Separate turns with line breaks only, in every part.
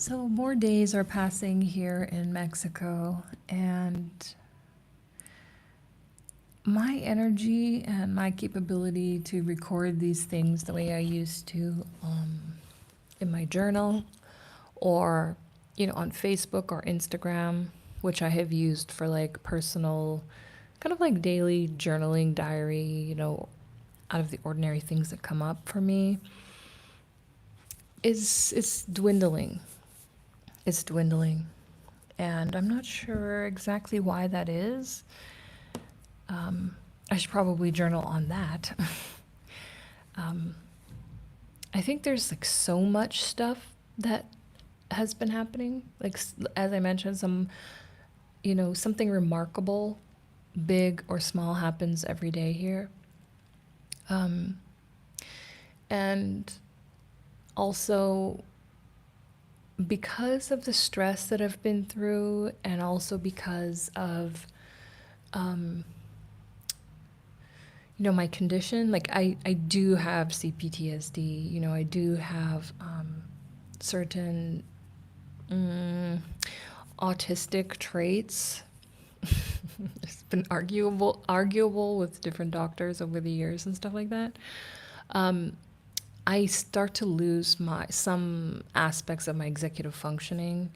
So more days are passing here in Mexico, and my energy and my capability to record these things the way I used to in my journal or on Facebook or Instagram, which I have used for like personal kind of like daily journaling diary, out of the ordinary things that come up for me is it's dwindling. It's dwindling. And I'm not sure exactly why that is. I should probably journal on that. um, I think there's like so much stuff that has been happening. Like, as I mentioned, something remarkable, big or small, happens every day here. Um, and also, because of the stress that I've been through, and also because of um, my condition, like I do have CPTSD, I do have certain autistic traits. It's been arguable with different doctors over the years and stuff like that. Um, I start to lose some aspects of my executive functioning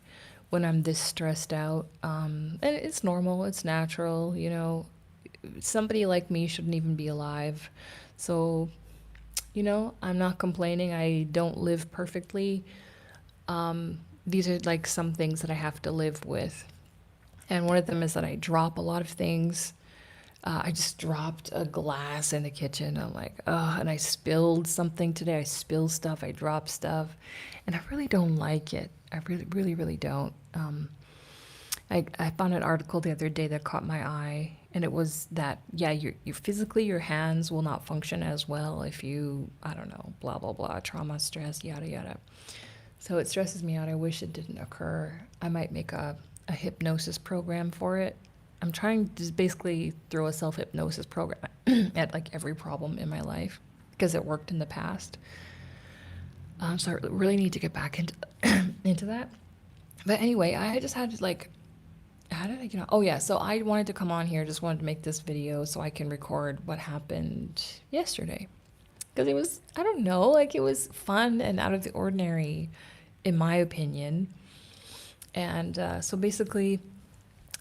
when I'm this stressed out. And it's normal, it's natural, somebody like me shouldn't even be alive. So, I'm not complaining. I don't live perfectly. These are like some things that I have to live with. And one of them is that I drop a lot of things. I just dropped a glass in the kitchen. I'm like, oh, and I spilled something today. I spill stuff, I drop stuff, and I really don't like it. I really, really, really don't. I found an article the other day that caught my eye, and it was that, yeah, you physically, your hands will not function as well if you, I don't know, blah, blah, blah, trauma, stress, yada, yada. So it stresses me out. I wish it didn't occur. I might make a hypnosis program for it. I'm trying to just basically throw a self hypnosis program at like every problem in my life because it worked in the past. So I really need to get back into into that. But anyway, I just had to like, how did I get on? Oh yeah, so I wanted to come on here, just wanted to make this video so I can record what happened yesterday. Because it was, I don't know, like it was fun and out of the ordinary, in my opinion. And so basically,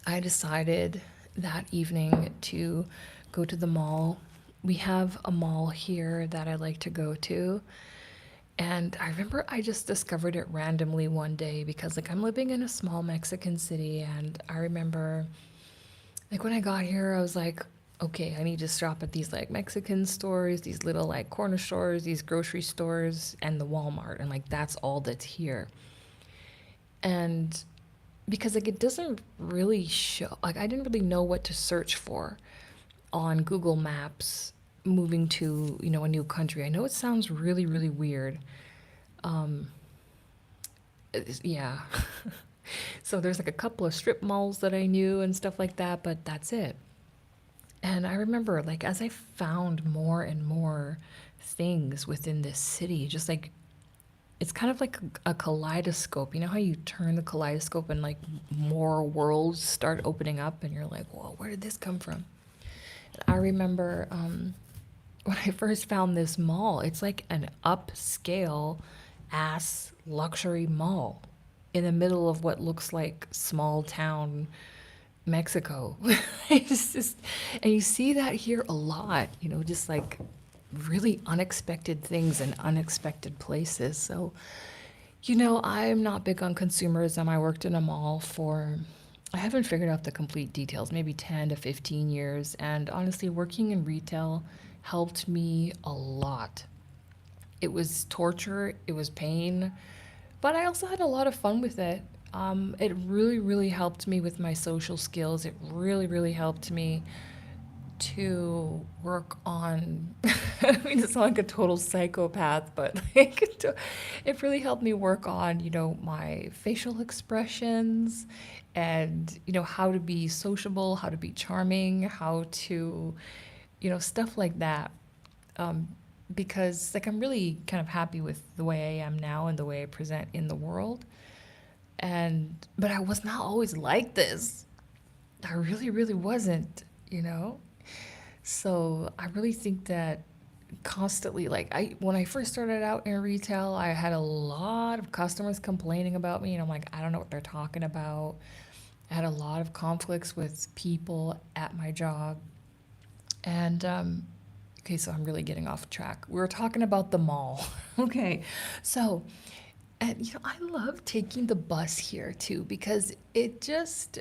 I decided that evening to go to the mall. We have a mall here that I like to go to. And I remember I just discovered it randomly one day because, like, I'm living in a small Mexican city. And I remember, like, when I got here, I was like, okay, I need to stop at these, like, Mexican stores, these little, like, corner stores, these grocery stores, and the Walmart. And, like, that's all that's here. And because like it doesn't really show, like I didn't really know what to search for on Google Maps moving to a new country. I know it sounds really, really weird. um yeah. So there's like a couple of strip malls that I knew and stuff like that, but that's it. And I remember, like, as I found more and more things within this city, just like it's kind of like a kaleidoscope. You know how you turn the kaleidoscope and like more worlds start opening up, and you're like, whoa, where did this come from? I remember when I first found this mall, it's like an upscale ass luxury mall in the middle of what looks like small town Mexico. It's just, and you see that here a lot, just like really unexpected things in unexpected places. So, I'm not big on consumerism. I worked in a mall for, I haven't figured out the complete details, maybe 10 to 15 years. And honestly, working in retail helped me a lot. It was torture, it was pain, but I also had a lot of fun with it. It really, really helped me with my social skills. It really, really helped me to work on I mean, it's not like a total psychopath, but like it really helped me work on, my facial expressions and, how to be sociable, how to be charming, how to, stuff like that. Um, because like I'm really kind of happy with the way I am now and the way I present in the world. But I was not always like this. I really, really wasn't, you know? So I really think that constantly, like, when I first started out in retail, I had a lot of customers complaining about me, and I'm like, I don't know what they're talking about. I had a lot of conflicts with people at my job. And okay, so I'm really getting off track. We were talking about the mall. Okay. So, and I love taking the bus here too because it just,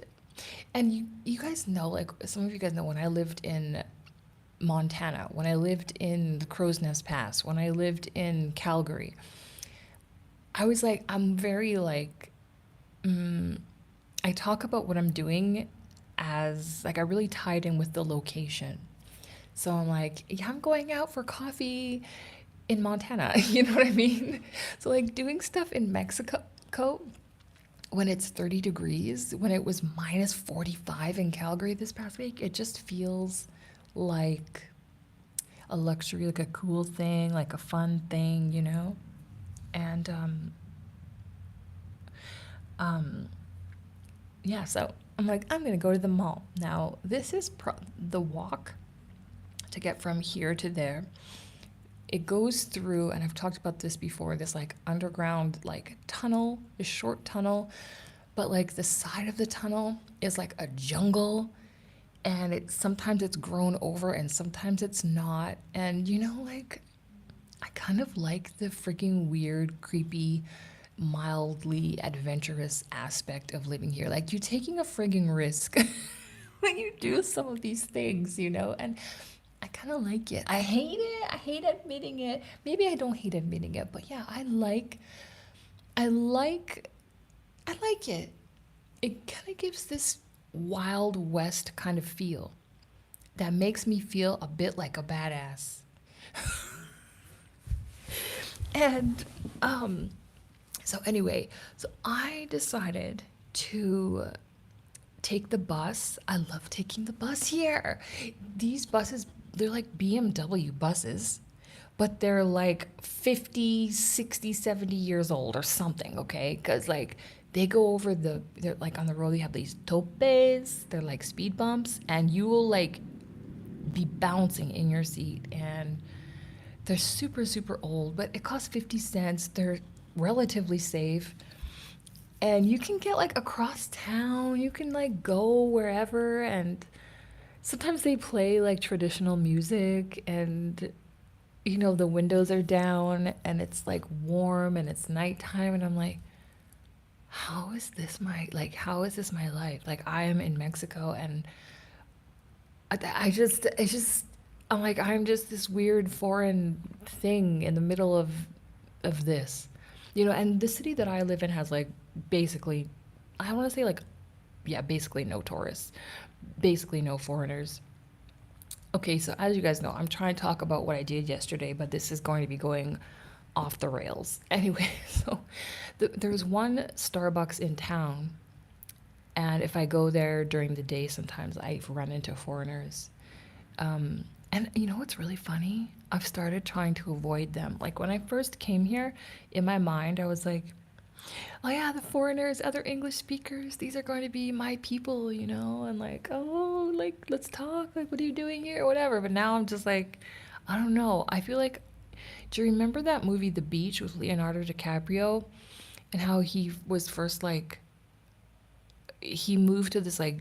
and you guys know, like some of you guys know, when I lived in Montana, when I lived in the Crow's Nest Pass, when I lived in Calgary, I was like, I'm very like, I talk about what I'm doing as like I really tied in with the location. So I'm like, yeah, I'm going out for coffee in Montana. You know what I mean? So like doing stuff in Mexico when it's 30 degrees, when it was minus 45 in Calgary this past week, it just feels like a luxury, like a cool thing, like a fun thing, you know? And um, yeah, so I'm like, I'm gonna go to the mall. Now, this is the walk to get from here to there. It goes through, and I've talked about this before, this like underground like tunnel, a short tunnel, but like the side of the tunnel is like a jungle, and sometimes it's grown over and sometimes it's not. And like I kind of like the freaking weird, creepy, mildly adventurous aspect of living here. Like you're taking a frigging risk when you do some of these things, and I kind of like it. I hate it. I hate admitting it. Maybe I don't hate admitting it, but yeah, I like, I like it. It kind of gives this Wild West kind of feel that makes me feel a bit like a badass. And so anyway, so I decided to take the bus. I love taking the bus here. These buses, they're like BMW buses, but they're like 50, 60, 70 years old or something, okay? Because like they go over they're like on the road, they have these topes, they're like speed bumps, and you will like be bouncing in your seat. And they're super, super old, but it costs 50 cents. They're relatively safe. And you can get like across town, you can like go wherever. And sometimes they play like traditional music, and the windows are down and it's like warm and it's nighttime. And I'm like, how is this my life? Like I am in Mexico, and it's just, I'm like, I'm just this weird foreign thing in the middle of this. And the city that I live in has like basically, I want to say like, yeah, basically no tourists, basically no foreigners. Okay, so as you guys know, I'm trying to talk about what I did yesterday, but this is going to be going off the rails. Anyway, so there's one Starbucks in town, and if I go there during the day, sometimes I run into foreigners. And you know what's really funny? I've started trying to avoid them. Like when I first came here, in my mind, I was like, oh yeah, the foreigners, other English speakers, these are going to be my people, and like, oh, like let's talk, like what are you doing here, or whatever. But now I'm just like, I don't know. I feel like, do you remember that movie The Beach with Leonardo DiCaprio, and how he was first like, he moved to this like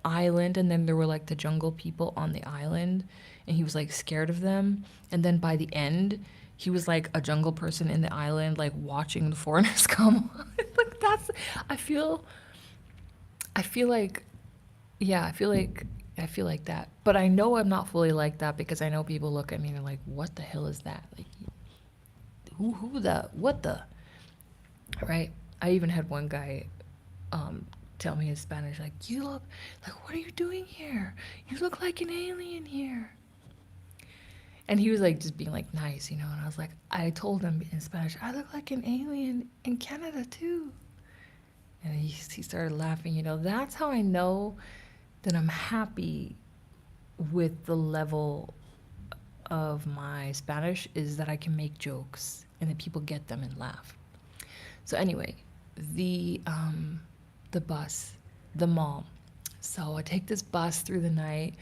island, and then there were like the jungle people on the island, and he was like scared of them, and then by the end he was like a jungle person in the island, like watching the foreigners come on. Like that's, i feel I feel like, yeah, I feel like that, but I know I'm not fully like that because I know people look at me and they're like, what the hell is that? Like who the what the right? I even had one guy tell me in Spanish, like, you look like, what are you doing here? You look like an alien here. And he was like just being like nice, and I was like, I told him in Spanish, I look like an alien in Canada too. And he started laughing. That's how I know that I'm happy with the level of my Spanish, is that I can make jokes and that people get them and laugh. So anyway, the bus, the mall. So I take this bus through the night,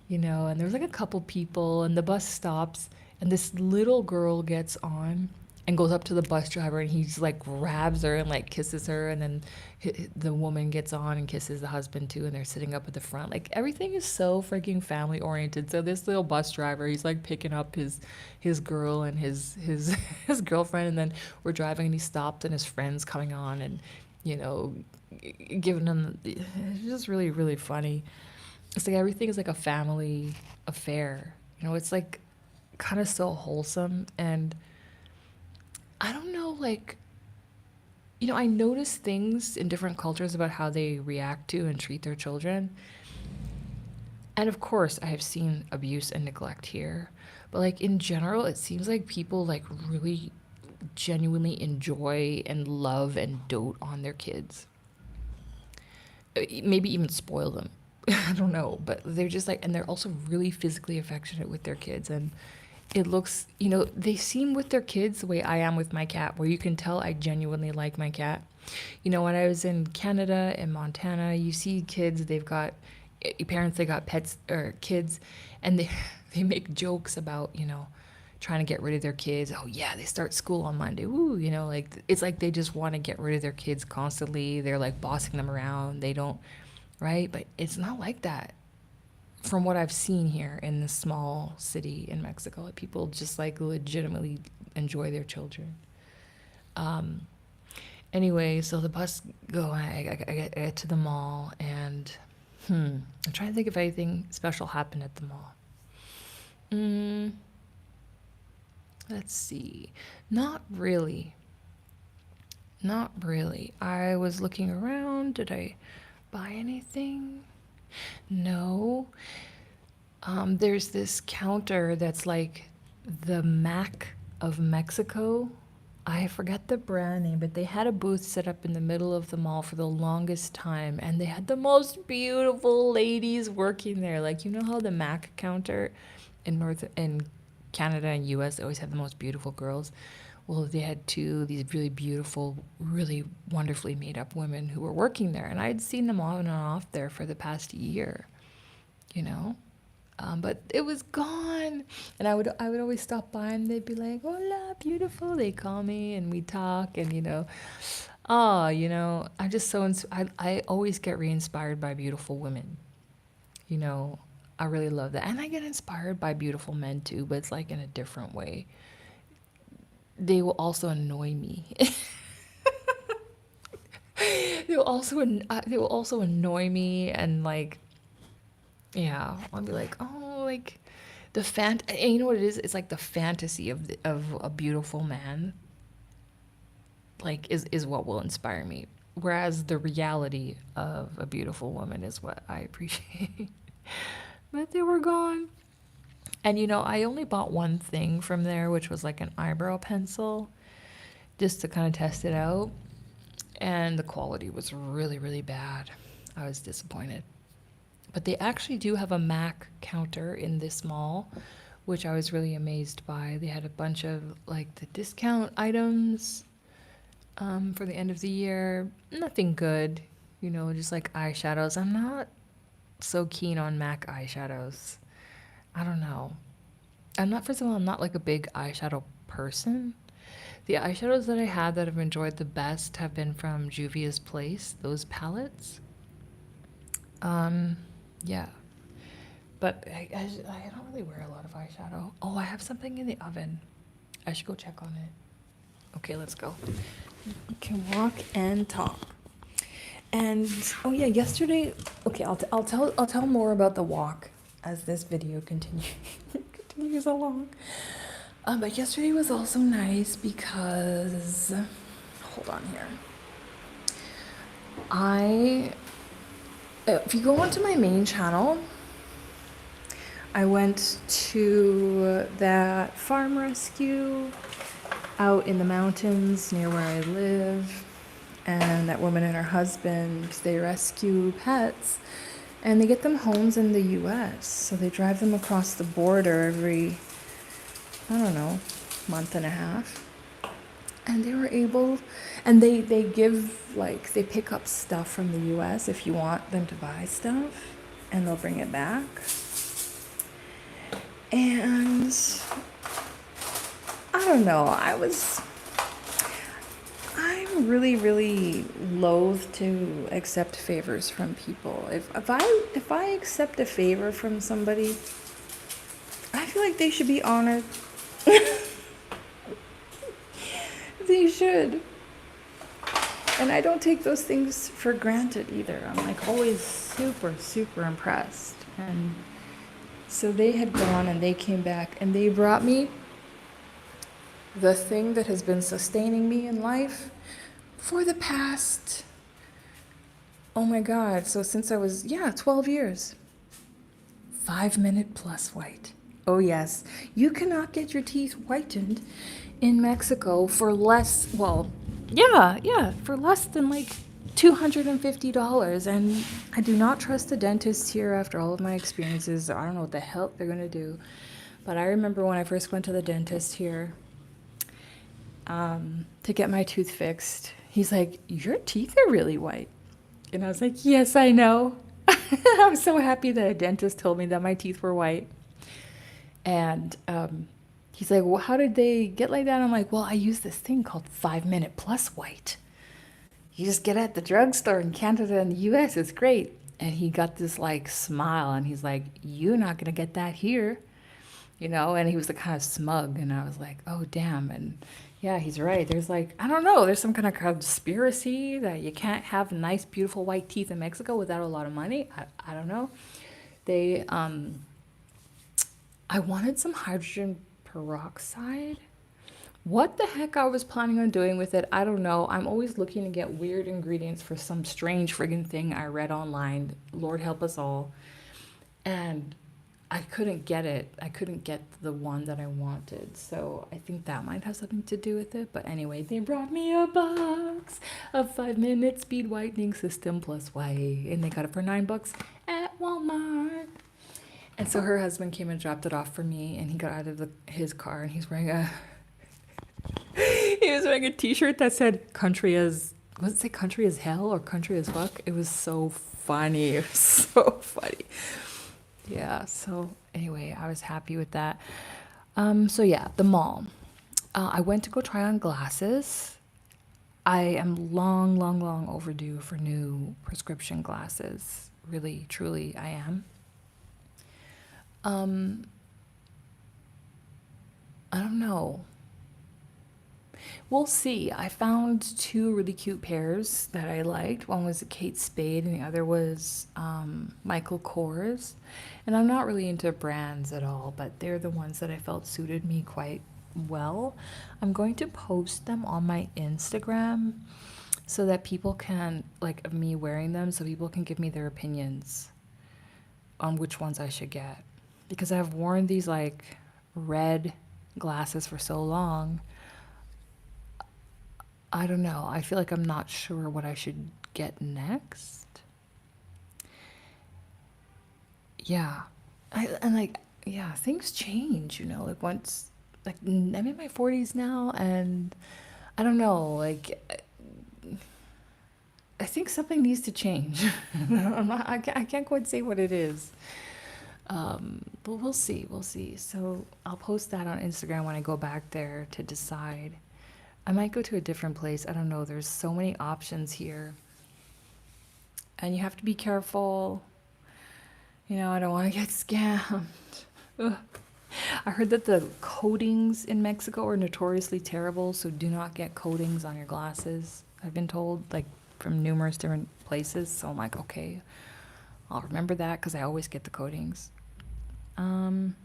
and there's like a couple people, and the bus stops, and this little girl gets on and goes up to the bus driver, and he's like grabs her and like kisses her, and then the woman gets on and kisses the husband too, and they're sitting up at the front. Like everything is so freaking family oriented. So this little bus driver, he's like picking up his girl and his his girlfriend, and then we're driving, and he stopped, and his friend's coming on, and you know giving them. It's just really really funny. It's like everything is like a family affair. It's like kind of so wholesome. And I don't know, like, I notice things in different cultures about how they react to and treat their children. And of course, I have seen abuse and neglect here. But like in general, it seems like people like really genuinely enjoy and love and dote on their kids. Maybe even spoil them. I don't know, but they're just like, and they're also really physically affectionate with their kids. And it looks, they seem with their kids the way I am with my cat, where you can tell I genuinely like my cat. When I was in Canada and Montana, you see kids, they've got parents, they got pets or kids, and they make jokes about, trying to get rid of their kids. Oh yeah, they start school on Monday. Woo, like it's like they just want to get rid of their kids constantly. They're like bossing them around. They don't, right? But it's not like that from what I've seen here in this small city in Mexico. Like, people just like legitimately enjoy their children. Anyway, so the bus I get to the mall, and I'm trying to think if anything special happened at the mall. Let's see. Not really. Not really. I was looking around. Did I buy anything? No. There's this counter that's like the Mac of Mexico. I forget the brand name, but they had a booth set up in the middle of the mall for the longest time, and they had the most beautiful ladies working there. Like, how the Mac counter in Canada and US always have the most beautiful girls. Well, they had these really beautiful, really wonderfully made up women who were working there, and I'd seen them on and off there for the past year, but it was gone. And I would always stop by, and they'd be like, "Hola, beautiful." They call me, and we talk, and I'm just so I always get re-inspired by beautiful women. I really love that, and I get inspired by beautiful men too, but it's like in a different way. They will also annoy me. They will also annoy me, and like, yeah, I'll be like, oh, like and you know what it is? It's like the fantasy of a beautiful man, like is what will inspire me, whereas the reality of a beautiful woman is what I appreciate. But they were gone. And I only bought one thing from there, which was like an eyebrow pencil, just to kind of test it out. And the quality was really, really bad. I was disappointed. But they actually do have a Mac counter in this mall, which I was really amazed by. They had a bunch of like the discount items for the end of the year. Nothing good, just like eyeshadows. I'm not so keen on Mac eyeshadows. I don't know. First of all, I'm not like a big eyeshadow person. The eyeshadows that I had that I've enjoyed the best have been from Juvia's Place, those palettes. Yeah. But I don't really wear a lot of eyeshadow. Oh, I have something in the oven. I should go check on it. Okay, let's go. You can walk and talk. And oh yeah, yesterday. Okay, I'll tell more about the walk as this video continues along. But yesterday was also nice because, hold on here. If you go onto my main channel, I went to that farm rescue out in the mountains near where I live, and that woman and her husband, they rescue pets, and they get them homes in the US. So they drive them across the border every, I don't know, month and a half.
And they were able, and they give, like, they pick up stuff from the US if you want them to buy stuff, and they'll bring it back. And I don't know, I'm really, really loath to accept favors from people. If I accept a favor from somebody, I feel like they should be honored. They should. And I don't take those things for granted either. I'm like always super, super impressed. And so they had gone and they came back and they brought me the thing that has been sustaining me in life for the past, oh my God, so since I was, yeah, 12 years. 5 Minute Plus White. Oh, yes. You cannot get your teeth whitened in Mexico for less, well, yeah, for less than like $250. And I do not trust the dentists here after all of my experiences. I don't know what the hell they're going to do. But I remember when I first went to the dentist here to get my tooth fixed, he's like, "Your teeth are really white." And I was like, "Yes, I know." I was so happy that a dentist told me that my teeth were white. And he's like, "Well, how did they get like that?" I'm like, "Well, I use this thing called 5 Minute Plus White. You just get it at the drugstore in Canada and the US. It's great." And he got this like smile and he's like, "You're not going to get that here." And he was like kind of smug. And I was like, "Oh, damn." And yeah, he's right. There's like, I don't know, there's some kind of conspiracy that you can't have nice, beautiful white teeth in Mexico without a lot of money. I don't know. They, I wanted some hydrogen peroxide. What the heck I was planning on doing with it, I don't know. I'm always looking to get weird ingredients for some strange friggin' thing I read online. Lord help us all. And I couldn't get it. I couldn't get the one that I wanted. So I think that might have something to do with it. But anyway, they brought me a box of 5 Minute Speed Whitening System Plus White. And they got it for $9 at Walmart. And so her husband came and dropped it off for me, and he got out of his car, and he was wearing a T-shirt that said "Country as," was it say "Country as Hell" or "Country as Fuck"? It was so funny. It was so funny. Yeah. So anyway, I was happy with that. So yeah, the mall. I went to go try on glasses. I am long, long, long overdue for new prescription glasses. Really, truly, I am. Um, I don't know. We'll see. I found two really cute pairs that I liked. One was a Kate Spade and the other was Michael Kors. And I'm not really into brands at all, but they're the ones that I felt suited me quite well. I'm going to post them on my Instagram so that people can, like, of me wearing them, so people can give me their opinions on which ones I should get. Because I've worn these, like, red glasses for so long. I don't know. I feel like I'm not sure what I should get next. Yeah. And like, yeah, things change, like once, like, I'm in my 40s now, and I don't know, like, I think something needs to change. I can't quite say what it is. But we'll see. We'll see. So I'll post that on Instagram when I go back there to decide. I might go to a different place. I don't know. There's so many options here. And you have to be careful. I don't want to get scammed. Ugh. I heard that the coatings in Mexico are notoriously terrible, so do not get coatings on your glasses. I've been told, like, from numerous different places. So I'm like, okay, I'll remember that because I always get the coatings. Um,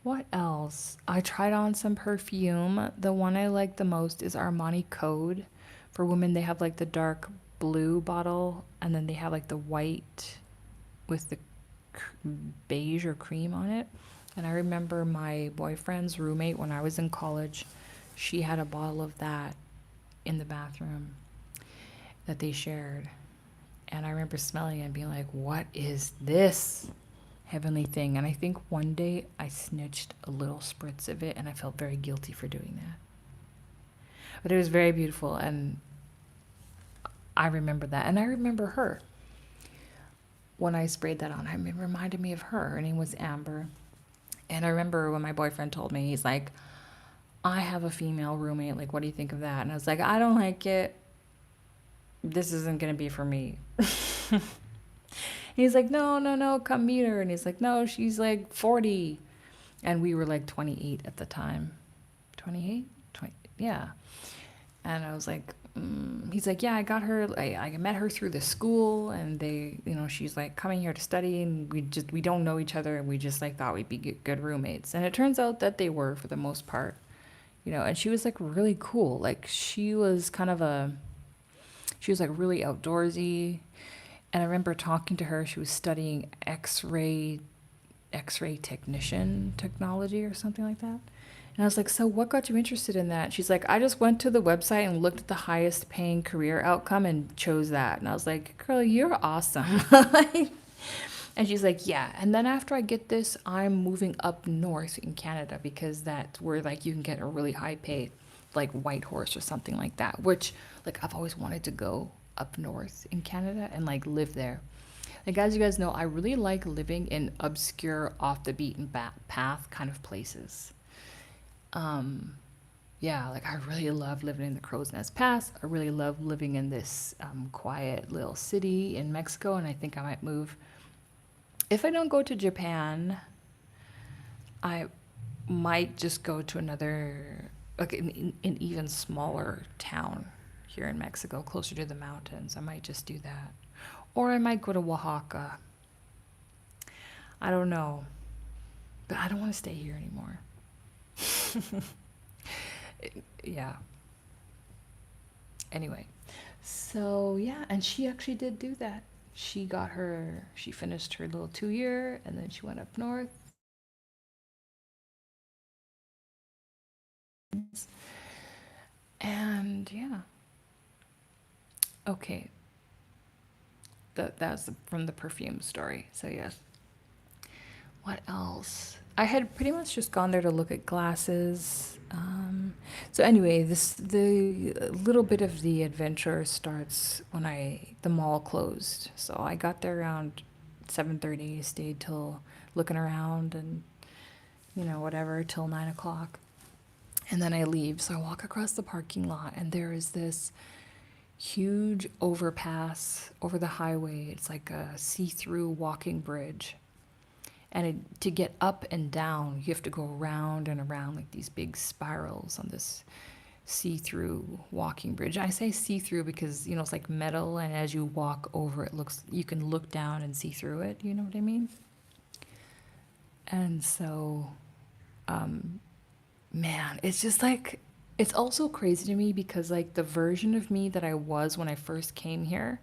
what else? I tried on some perfume. The one I like the most is Armani Code. For women, they have like the dark blue bottle, and then they have like the white with the beige or cream on it. And I remember my boyfriend's roommate when I was in college, she had a bottle of that in the bathroom that they shared. And I remember smelling it and being like, what is this heavenly thing? And I think one day I snitched a little spritz of it and I felt very guilty for doing that. But it was very beautiful, and I remember that. And I remember her. When I sprayed that on, it reminded me of her. Her name was Amber. And I remember when my boyfriend told me, he's like, I have a female roommate. Like, what do you think of that? And I was like, I don't like it. This isn't going to be for me. He's like, no, no, no, come meet her. And he's like, no, she's like 40. And we were like 28 at the time. 28? 20, yeah. And I was like, he's like, yeah, I got her. I met her through the school, and she's like coming here to study, and we don't know each other, and we just like thought we'd be good roommates. And it turns out that they were for the most part, and she was like really cool. Like she was like really outdoorsy. And I remember talking to her. She was studying X-ray technician technology or something like that. And I was like, so what got you interested in that? She's like, I just went to the website and looked at the highest paying career outcome and chose that. And I was like, girl, you're awesome. And she's like, yeah. And then after I get this, I'm moving up north in Canada because that's where like you can get a really high pay, like Whitehorse or something like that, which like I've always wanted to go up north in Canada and like live there. Like, as you guys know, I really like living in obscure, off the beaten path kind of places. Yeah, like I really love living in the Crow's Nest Pass. I really love living in this quiet little city in Mexico, and I think I might move. If I don't go to Japan, I might just go to another, like an even smaller town here in Mexico, closer to the mountains. I might just do that. Or I might go to Oaxaca. I don't know. But I don't want to stay here anymore. Yeah. Anyway. So, yeah. And she actually did do that. She finished her little 2 year and then she went up north. And yeah. Okay. That's from the perfume story. So, yes. What else? I had pretty much just gone there to look at glasses. So anyway, the little bit of the adventure starts when the mall closed. So I got there around 7:30, stayed till looking around and whatever till 9 o'clock, and then I leave. So I walk across the parking lot, and there is this huge overpass over the highway. It's like a see-through walking bridge. And to get up and down, you have to go around and around like these big spirals on this see-through walking bridge. I say see-through because, it's like metal, and as you walk over it, you can look down and see through it. You know what I mean? And so, man, it's just like, it's also crazy to me because like the version of me that I was when I first came here,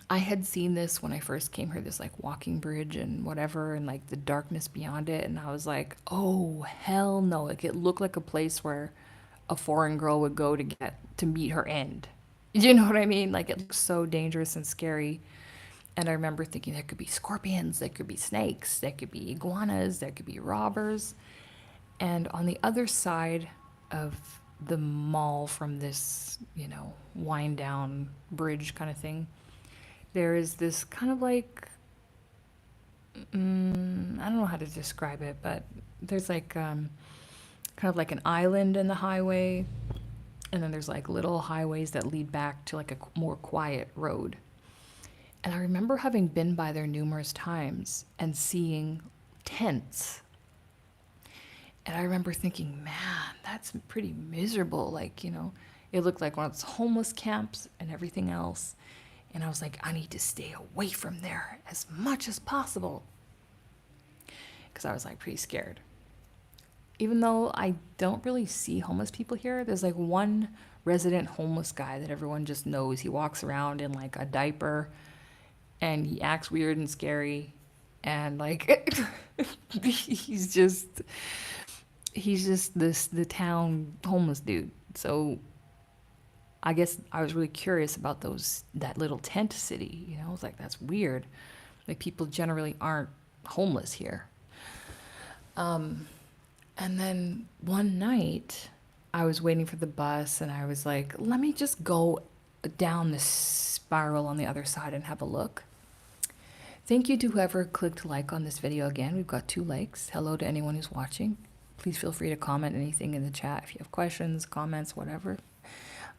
I had seen this when I first came here, this like walking bridge and whatever, and like the darkness beyond it. And I was like, oh, hell no. Like it looked like a place where a foreign girl would go to meet her end. You know what I mean? Like it looks so dangerous and scary. And I remember thinking there could be scorpions, there could be snakes, there could be iguanas, there could be robbers. And on the other side of the mall from this, wind down bridge kind of thing, there is this kind of like, I don't know how to describe it, but there's like kind of like an island in the highway, and then there's like little highways that lead back to like a more quiet road. And I remember having been by there numerous times and seeing tents. And I remember thinking, man, that's pretty miserable. Like, it looked like one of those homeless camps and everything else. And I was like, I need to stay away from there as much as possible. Because I was like pretty scared. Even though I don't really see homeless people here, there's like one resident homeless guy that everyone just knows. He walks around in like a diaper and he acts weird and scary. And like, he's just the town homeless dude. So I guess I was really curious about that little tent city. I was like, that's weird. Like people generally aren't homeless here. And then one night, I was waiting for the bus and I was like, let me just go down this spiral on the other side and have a look. Thank you to whoever clicked like on this video again. We've got 2 likes. Hello to anyone who's watching. Please feel free to comment anything in the chat if you have questions, comments, whatever.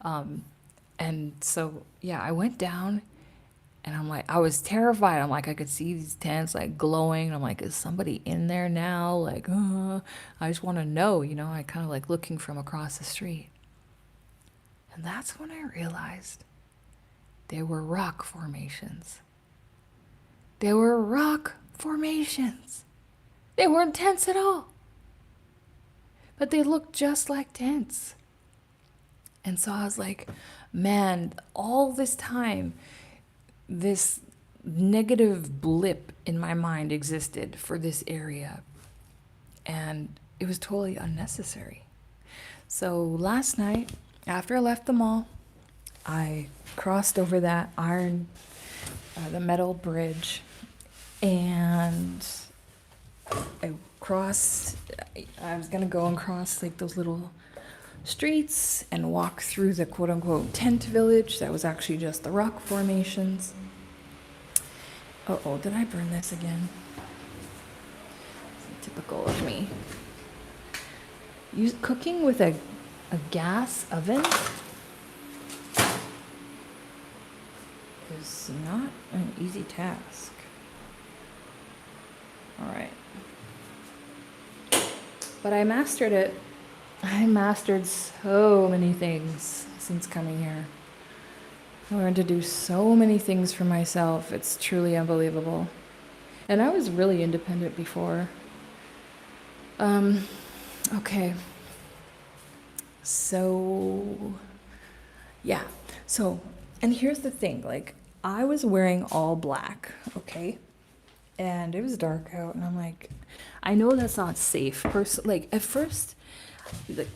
And so, yeah, I went down and I'm like, I was terrified. I'm like, I could see these tents like glowing. I'm like, is somebody in there now? Like, I just want to know, you know, I kind of like looking from across the street. And that's when I realized there were rock formations. There were rock formations. They weren't tents at all. But they looked just like tents. And so I was like, man, all this time, this negative blip in my mind existed for this area. And it was totally unnecessary. So last night, after I left the mall, I crossed over that the metal bridge, and I was gonna go and cross like those little streets and walk through the quote unquote tent village that was actually just the rock formations. Oh, did I burn this again? Typical of me. Cooking with a gas oven is not an easy task. All right. But I mastered it. I mastered so many things since coming here. I learned to do so many things for myself. It's truly unbelievable. And I was really independent before. Okay. So, yeah. So, and here's the thing, like, I was wearing all black, okay? And it was dark out, and I'm like, I know that's not safe. Like, at first,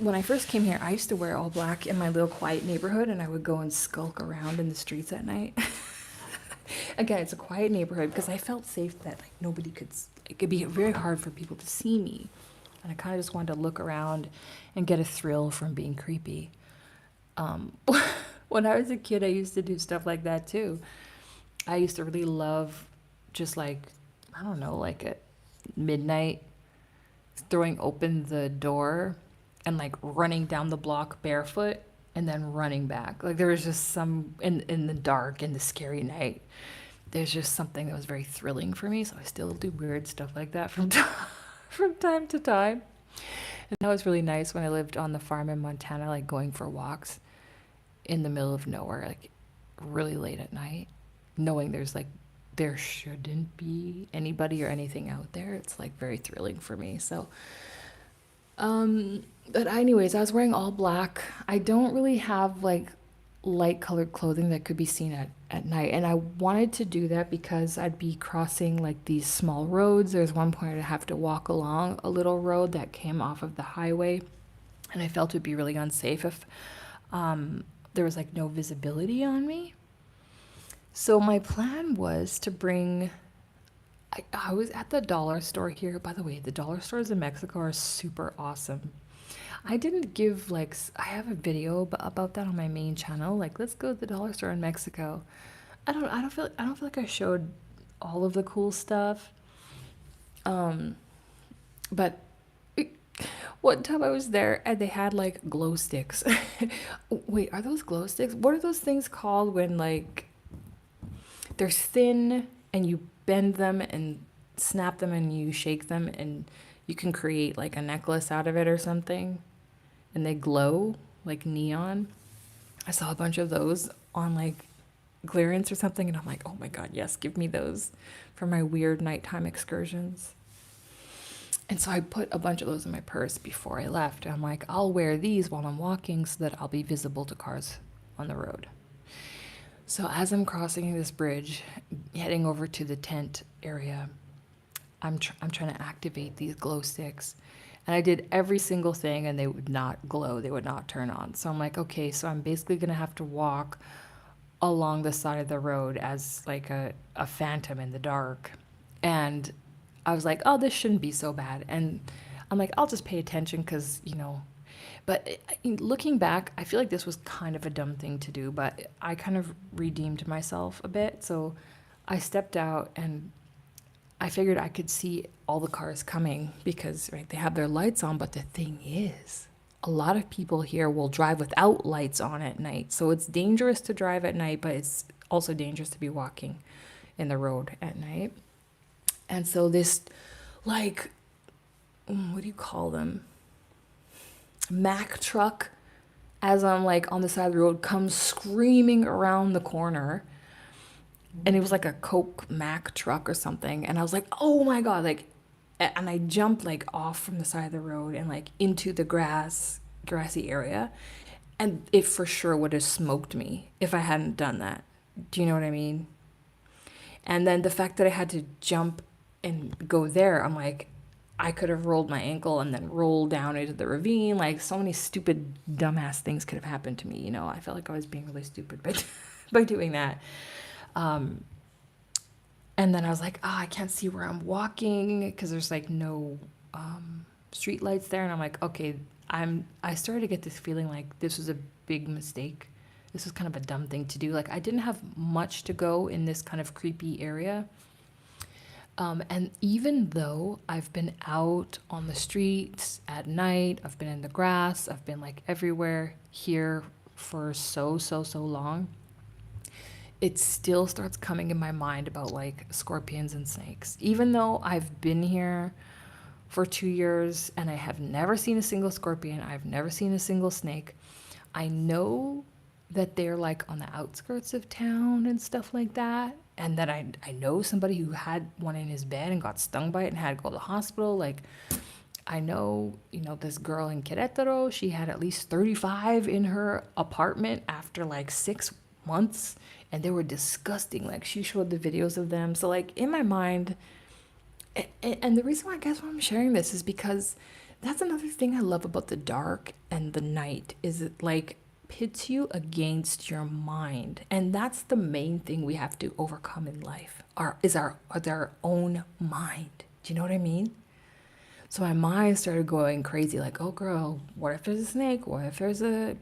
when I first came here, I used to wear all black in my little quiet neighborhood, and I would go and skulk around in the streets at night. Again, it's a quiet neighborhood because I felt safe that like nobody could. It could be very hard for people to see me, and I kind of just wanted to look around and get a thrill from being creepy. When I was a kid, I used to do stuff like that too. I used to really love just like, I don't know, like at midnight, throwing open the door and like running down the block barefoot and then running back. Like there was just some in the dark, in the scary night. There's just something that was very thrilling for me. So I still do weird stuff like that from time to time. And that was really nice when I lived on the farm in Montana, like going for walks in the middle of nowhere, like really late at night, knowing there shouldn't be anybody or anything out there. It's like very thrilling for me. So, but anyways, I was wearing all black. I don't really have like light colored clothing that could be seen at night. And I wanted to do that because I'd be crossing like these small roads. There's one point I'd have to walk along a little road that came off of the highway. And I felt it would be really unsafe if there was like no visibility on me. So my plan was to bring, I was at the dollar store here. By the way, the dollar stores in Mexico are super awesome. I didn't give like, I have a video about that on my main channel. Like, let's go to the dollar store in Mexico. I don't feel like I showed all of the cool stuff. But one time I was there and they had like glow sticks. Wait, are those glow sticks? What are those things called when like they're thin and you bend them and snap them and you shake them and you can create like a necklace out of it or something, and they glow like neon. I saw a bunch of those on like clearance or something, and I'm like, oh my god, yes, give me those for my weird nighttime excursions. And so I put a bunch of those in my purse before I left. I'm like, I'll wear these while I'm walking so that I'll be visible to cars on the road. So as I'm crossing this bridge, heading over to the tent area, I'm trying to activate these glow sticks. And I did every single thing and they would not glow. They would not turn on. So I'm like, okay, so I'm basically going to have to walk along the side of the road as like a phantom in the dark. And I was like, oh, this shouldn't be so bad. And I'm like, I'll just pay attention because, you know, But looking back, I feel like this was kind of a dumb thing to do, but I kind of redeemed myself a bit. So I stepped out and I figured I could see all the cars coming because, right, they have their lights on. But the thing is, a lot of people here will drive without lights on at night. So it's dangerous to drive at night, but it's also dangerous to be walking in the road at night. And so this, like, what do you call them? Mack truck, as I'm like on the side of the road, comes screaming around the corner. And it was like a Coke Mack truck or something. And I was like, oh my God, like, and I jumped like off from the side of the road and like into the grassy area. And it for sure would have smoked me if I hadn't done that. Do you know what I mean? And then the fact that I had to jump and go there, I'm like, I could have rolled my ankle and then rolled down into the ravine. Like, so many stupid, dumbass things could have happened to me. You know, I felt like I was being really stupid by, by doing that. Um, and then I was like, I can't see where I'm walking because there's like no street lights there. And I'm like, okay, I started to get this feeling like this was a big mistake. This was kind of a dumb thing to do. Like, I didn't have much to go in this kind of creepy area. And even though I've been out on the streets at night, I've been in the grass, I've been like everywhere here for so long, it still starts coming in my mind about like scorpions and snakes. Even though I've been here for 2 years and I have never seen a single scorpion, I've never seen a single snake, I know that they're like on the outskirts of town and stuff like that. And that I know somebody who had one in his bed and got stung by it and had to go to the hospital. Like, I know, this girl in Querétaro, she had at least 35 in her apartment after like 6 months, and they were disgusting. Like, she showed the videos of them. So, like, in my mind, and the reason why I guess why I'm sharing this is because that's another thing I love about the dark and the night is it like pits you against your mind, and that's the main thing we have to overcome in life. Our own mind. Do you know what I mean? So my mind started going crazy, like, oh girl, what if there's a snake? What if there's a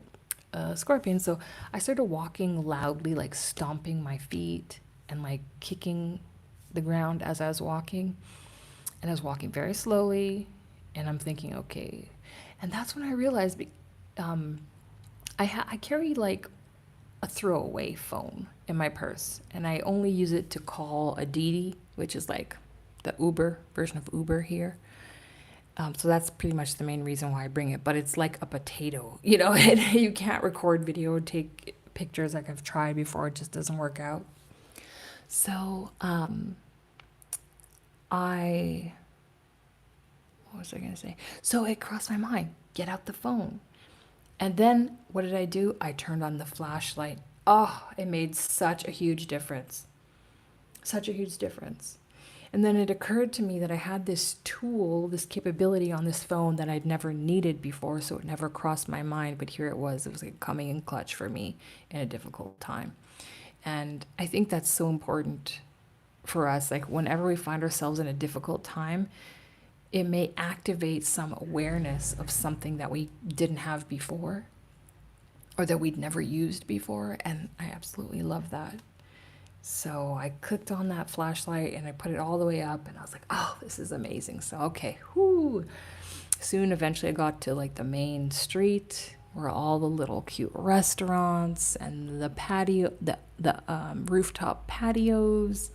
scorpion? So I started walking loudly, like stomping my feet and like kicking the ground as I was walking. And I was walking very slowly, and I'm thinking, okay. And that's when I realized I carry like a throwaway phone in my purse, and I only use it to call a Didi, which is like the Uber version of Uber here. So that's pretty much the main reason why I bring it. But it's like a potato, you can't record video, take pictures like I've tried before. It just doesn't work out. So what was I going to say? So it crossed my mind, get out the phone. And then what did I do? I turned on the flashlight. Oh, it made such a huge difference. Such a huge difference. And then it occurred to me that I had this tool, this capability on this phone that I'd never needed before, so it never crossed my mind. But here it was like coming in clutch for me in a difficult time. And I think that's so important for us. Like, whenever we find ourselves in a difficult time, it may activate some awareness of something that we didn't have before or that we'd never used before. And I absolutely love that. So I clicked on that flashlight and I put it all the way up, and I was like, oh, this is amazing. So, okay, whoo. Soon, eventually, I got to like the main street where all the little cute restaurants and the patio, the rooftop patios,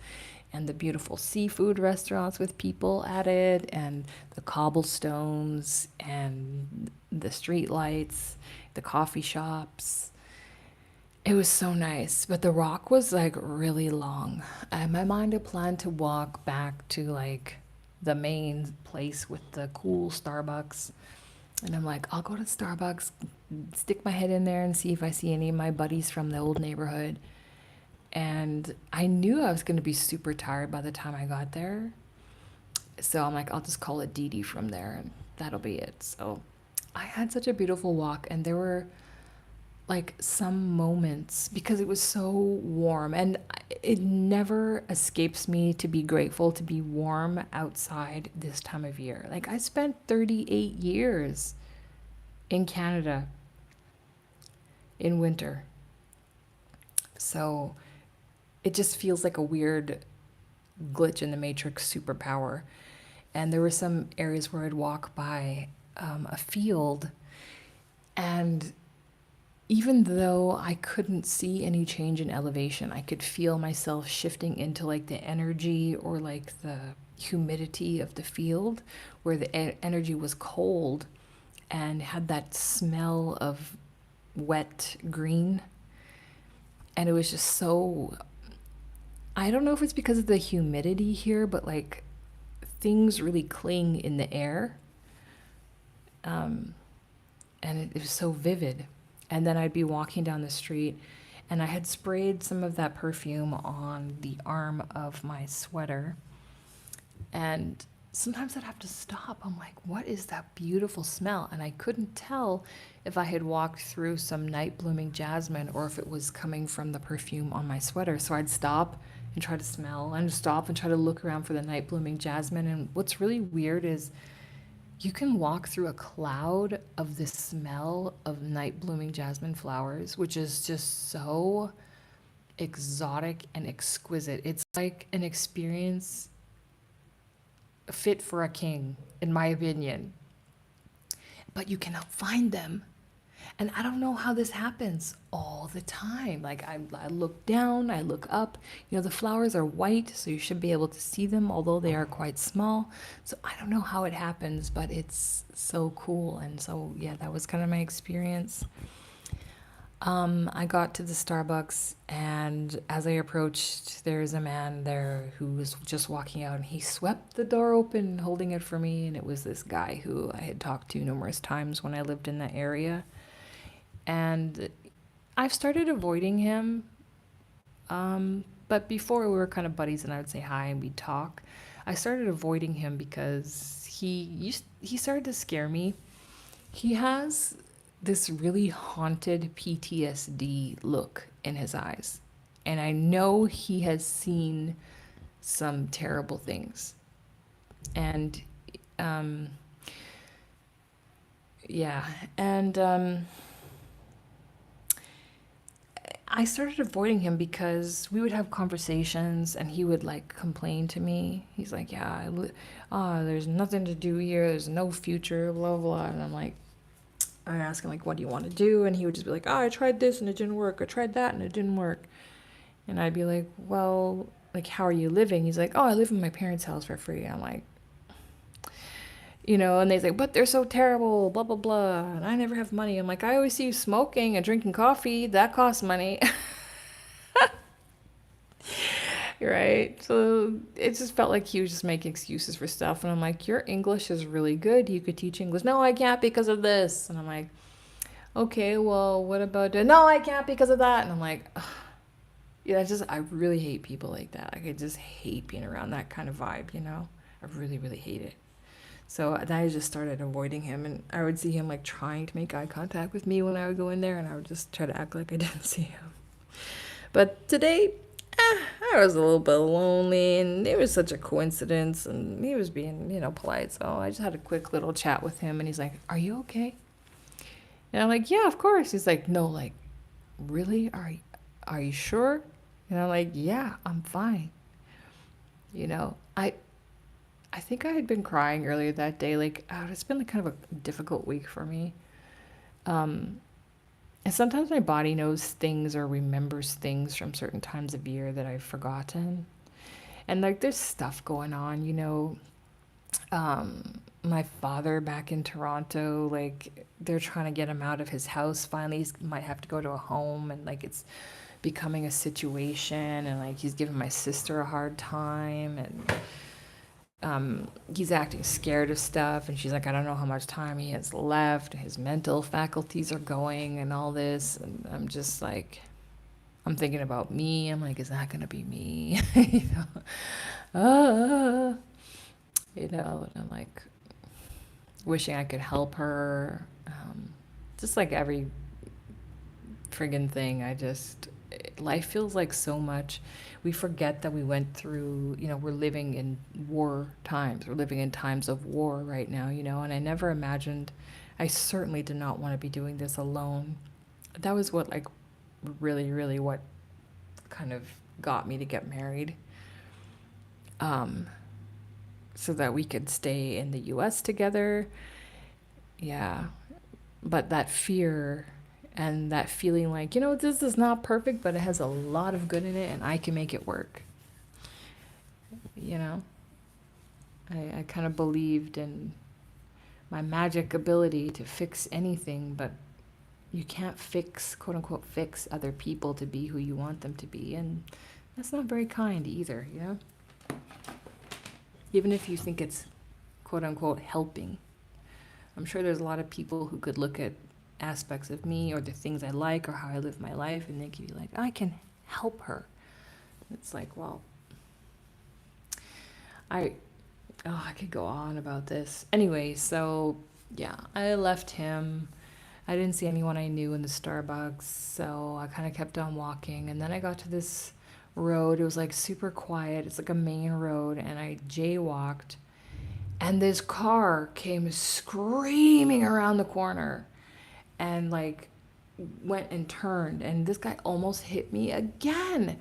and the beautiful seafood restaurants with people at it, and the cobblestones, and the street lights, the coffee shops. It was so nice, but the walk was like really long. In my mind, I planned to walk back to like the main place with the cool Starbucks. And I'm like, I'll go to Starbucks, stick my head in there and see if I see any of my buddies from the old neighborhood. And I knew I was going to be super tired by the time I got there. So I'm like, I'll just call it Didi from there, and that'll be it. So I had such a beautiful walk, and there were like some moments because it was so warm, and it never escapes me to be grateful to be warm outside this time of year. Like, I spent 38 years in Canada in winter. So it just feels like a weird glitch in the matrix superpower. And there were some areas where I'd walk by a field, and even though I couldn't see any change in elevation, I could feel myself shifting into like the energy or like the humidity of the field, where the energy was cold and had that smell of wet green. And it was just so, I don't know if it's because of the humidity here, but like things really cling in the air. And it was so vivid. And then I'd be walking down the street, and I had sprayed some of that perfume on the arm of my sweater. And sometimes I'd have to stop. I'm like, what is that beautiful smell? And I couldn't tell if I had walked through some night blooming jasmine or if it was coming from the perfume on my sweater. So I'd stop and try to smell, and stop and try to look around for the night blooming jasmine. And what's really weird is you can walk through a cloud of the smell of night blooming jasmine flowers, which is just so exotic and exquisite. It's like an experience fit for a king, in my opinion. But you cannot find them. And I don't know how this happens all the time. Like I look down, I look up. You know, the flowers are white, so you should be able to see them, although they are quite small. So I don't know how it happens, but it's so cool. And so, yeah, that was kind of my experience. I got to the Starbucks, and as I approached, there's a man there who was just walking out, and he swept the door open, holding it for me. And it was this guy who I had talked to numerous times when I lived in that area. And I've started avoiding him. But before we were kind of buddies, and I would say hi and we'd talk. I started avoiding him because he started to scare me. He has this really haunted PTSD look in his eyes. And I know he has seen some terrible things. And yeah, and I started avoiding him because we would have conversations and he would like complain to me. He's like, yeah, there's nothing to do here. There's no future, blah, blah. And I'm like, I ask him like, what do you want to do? And he would just be like, oh, I tried this and it didn't work. I tried that and it didn't work. And I'd be like, well, like, how are you living? He's like, oh, I live in my parents' house for free. I'm like, you know, and they say, but they're so terrible, blah, blah, blah. And I never have money. I'm like, I always see you smoking and drinking coffee. That costs money. Right? So it just felt like he was just making excuses for stuff. And I'm like, your English is really good. You could teach English. No, I can't because of this. And I'm like, okay, well, what about it? No, I can't because of that. And I'm like, ugh. Yeah, I really hate people like that. Like, I just hate being around that kind of vibe, you know? I really, really hate it. So then I just started avoiding him, and I would see him like trying to make eye contact with me when I would go in there, and I would just try to act like I didn't see him. But today, I was a little bit lonely, and it was such a coincidence, and he was being, polite. So I just had a quick little chat with him, and he's like, "Are you okay?" And I'm like, "Yeah, of course." He's like, "No, like, really? Are you sure?" And I'm like, "Yeah, I'm fine." You know, I think I had been crying earlier that day. Like, it's been like kind of a difficult week for me. And sometimes my body knows things or remembers things from certain times of year that I've forgotten. And like, there's stuff going on, my father back in Toronto, like, they're trying to get him out of his house. Finally, he might have to go to a home, and like, it's becoming a situation. And like, he's giving my sister a hard time. And he's acting scared of stuff, and she's like, I don't know how much time he has left. His mental faculties are going and all this. And I'm just like, I'm thinking about me. I'm like, is that gonna be me? Ah, and I'm like wishing I could help her. Just like every friggin' thing, life feels like so much. We forget that we went through, we're living in war times. We're living in times of war right now, and I I certainly did not want to be doing this alone. That was what, like, really, really what kind of got me to get married. Um, so that we could stay in the US together. Yeah. But that fear and that feeling like, this is not perfect, but it has a lot of good in it and I can make it work. You know, I kind of believed in my magic ability to fix anything, but you can't fix, quote unquote, fix other people to be who you want them to be. And that's not very kind either, Even if you think it's, quote unquote, helping. I'm sure there's a lot of people who could look at aspects of me or the things I like or how I live my life and they could be like, I can help her. It's like, well, I could go on about this. Anyway, so yeah, I left him. I didn't see anyone I knew in the Starbucks, so I kind of kept on walking. And then I got to this road. It was like super quiet. It's like a main road, and I jaywalked. And this car came screaming around the corner and like went and turned. And this guy almost hit me again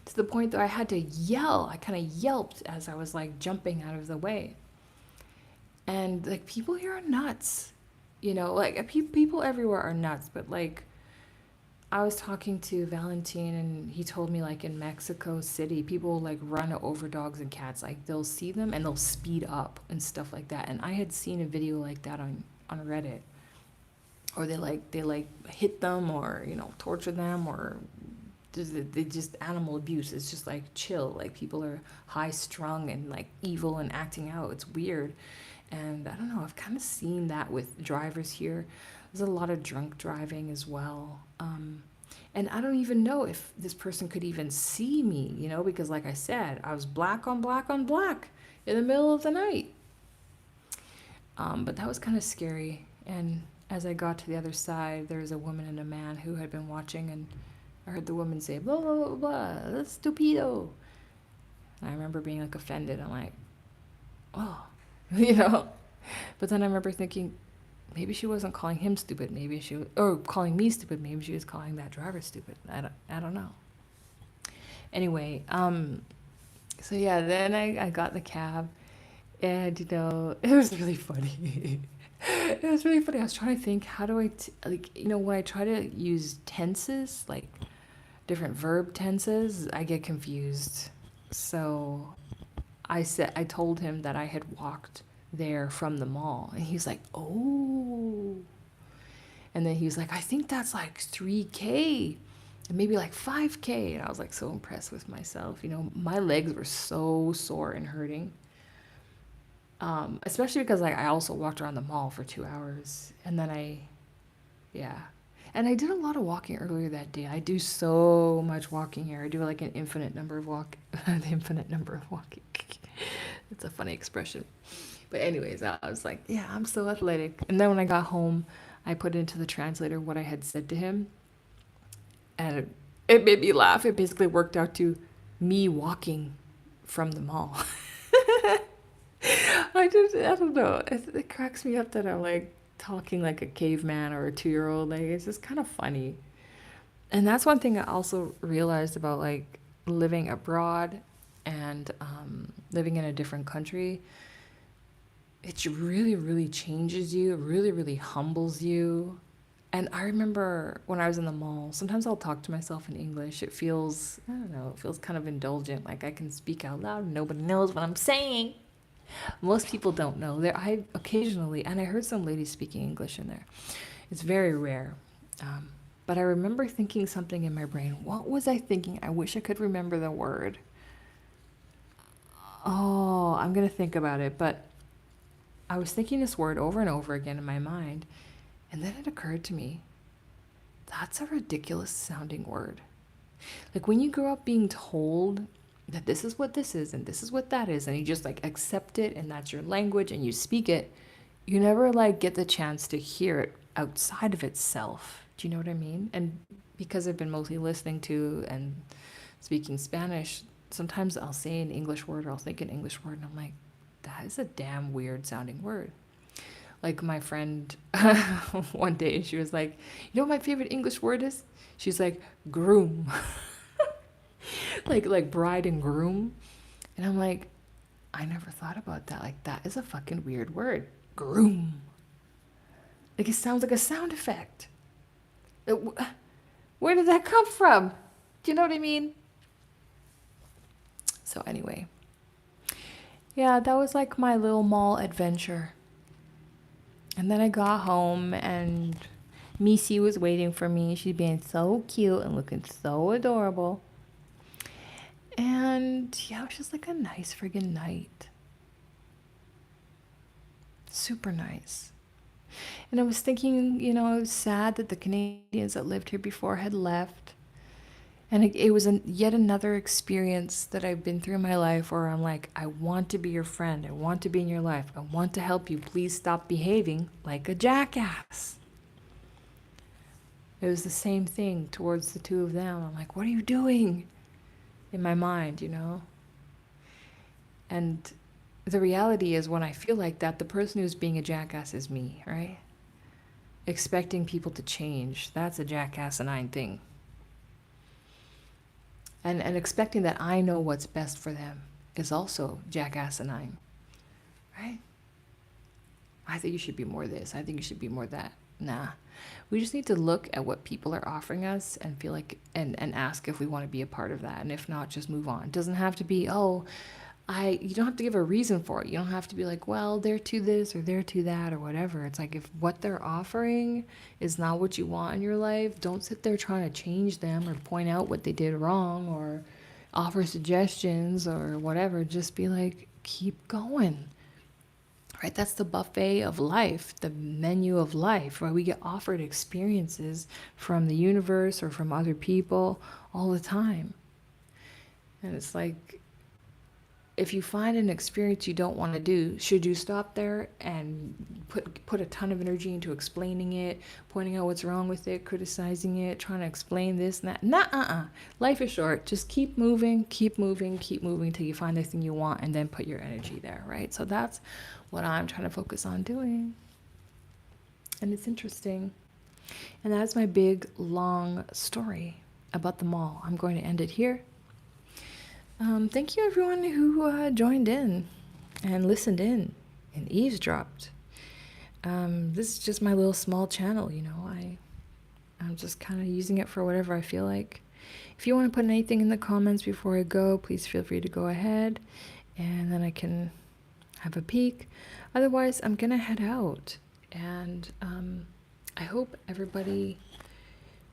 to the point that I had to yell. I kind of yelped as I was like jumping out of the way. And like people here are nuts, like people everywhere are nuts. But like I was talking to Valentine and he told me like in Mexico City, people like run over dogs and cats. Like they'll see them and they'll speed up and stuff like that. And I had seen a video like that on Reddit. Or they hit them or, torture them or they just animal abuse. It's just like chill. Like people are high strung and like evil and acting out. It's weird. And I don't know, I've kind of seen that with drivers here. There's a lot of drunk driving as well. And I don't even know if this person could even see me, because like I said, I was black on black on black in the middle of the night. But that was kind of scary. And as I got to the other side, there was a woman and a man who had been watching, and I heard the woman say, blah, blah, blah, blah, that's stupido. And I remember being like offended. I'm like, oh, But then I remember thinking, maybe she wasn't calling him stupid. Maybe she was, or calling me stupid. Maybe she was calling that driver stupid. I don't know. Anyway, so yeah, then I got the cab, and it was really funny. It was really funny. I was trying to think, how do I, when I try to use tenses, like different verb tenses, I get confused. So I told him that I had walked there from the mall, and he's like, oh. And then he was like, I think that's like 3K, and maybe like 5K. And I was like so impressed with myself. My legs were so sore and hurting. Especially because like I also walked around the mall for 2 hours, and then and I did a lot of walking earlier that day. I do so much walking here. I do like an infinite number of the infinite number of walking. It's a funny expression. But anyways, I was like, yeah, I'm so athletic. And then when I got home, I put into the translator what I had said to him, and it made me laugh. It basically worked out to me walking from the mall. I don't know. It cracks me up that I'm like talking like a caveman or a 2-year-old. Like it's just kind of funny. And that's one thing I also realized about like living abroad and living in a different country. It really, really changes you. It really, really humbles you. And I remember when I was in the mall, sometimes I'll talk to myself in English. It feels, I don't know, it feels kind of indulgent. Like I can speak out loud and nobody knows what I'm saying. Most people don't know. I occasionally, and I heard some ladies speaking English in there. It's very rare. But I remember thinking something in my brain. What was I thinking? I wish I could remember the word. Oh, I'm going to think about it. But I was thinking this word over and over again in my mind. And then it occurred to me, that's a ridiculous sounding word. Like when you grow up being told that this is what this is and this is what that is, and you just like accept it and that's your language and you speak it, you never like get the chance to hear it outside of itself. Do you know what I mean? And because I've been mostly listening to and speaking Spanish, sometimes I'll say an English word or I'll think an English word and I'm like, that is a damn weird sounding word. Like my friend, one day she was like, "You know what my favorite English word is?" She's like, "groom," like bride and groom. And I'm like, I never thought about that. Like that is a fucking weird word, groom. Like it sounds like a sound effect. Where did that come from? Do you know what I mean? So anyway, yeah, that was like my little mall adventure. And then I got home and Missy was waiting for me. She'd been so cute and looking so adorable. And yeah, it was just like a nice friggin' night. Super nice. And I was thinking, you know, it was sad that the Canadians that lived here before had left. And it was yet another experience that I've been through in my life where I'm like, I want to be your friend. I want to be in your life. I want to help you. Please stop behaving like a jackass. It was the same thing towards the two of them. I'm like, what are you doing? In my mind, you know? And the reality is when I feel like that, the person who's being a jackass is me, right? Expecting people to change, that's a jackass-inine thing. And expecting that I know what's best for them is also jackass-inine, right? I think you should be more this. I think you should be more that. Nah. We just need to look at what people are offering us and feel like, and ask if we want to be a part of that. And if not, just move on. It doesn't have to be, oh, you don't have to give a reason for it. You don't have to be like, well, they're to this or they're to that or whatever. It's like if what they're offering is not what you want in your life, don't sit there trying to change them or point out what they did wrong or offer suggestions or whatever. Just be like, keep going. Right? That's the buffet of life, the menu of life, where we get offered experiences from the universe or from other people all the time. And it's like, if you find an experience you don't want to do, should you stop there and put a ton of energy into explaining it, pointing out what's wrong with it, criticizing it, trying to explain this and that? Nah. Life is short. Just keep moving, keep moving, keep moving till you find the thing you want and then put your energy there, right? So that's what I'm trying to focus on doing. And it's interesting. And that's my big, long story about the mall. I'm going to end it here. Thank you everyone who joined in and listened in and eavesdropped. This is just my little small channel, you know. I'm just kind of using it for whatever I feel like. If you want to put anything in the comments before I go, please feel free to go ahead, and then I can have a peek. Otherwise, I'm gonna head out, and I hope everybody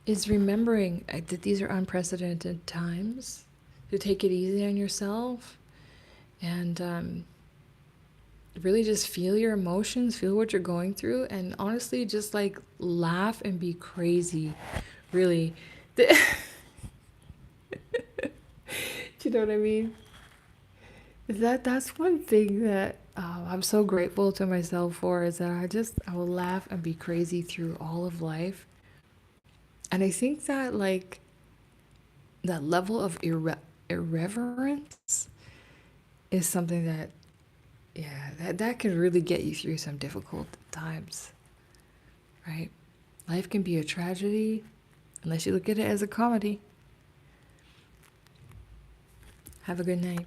is remembering that these are unprecedented times. To take it easy on yourself and really just feel your emotions, feel what you're going through, and honestly just like laugh and be crazy, really. Do you know what I mean? That's one thing that I'm so grateful to myself for, is that I will laugh and be crazy through all of life. And I think that like that level of irreverence is something that, yeah, that can really get you through some difficult times, right? Life can be a tragedy unless you look at it as a comedy. Have a good night.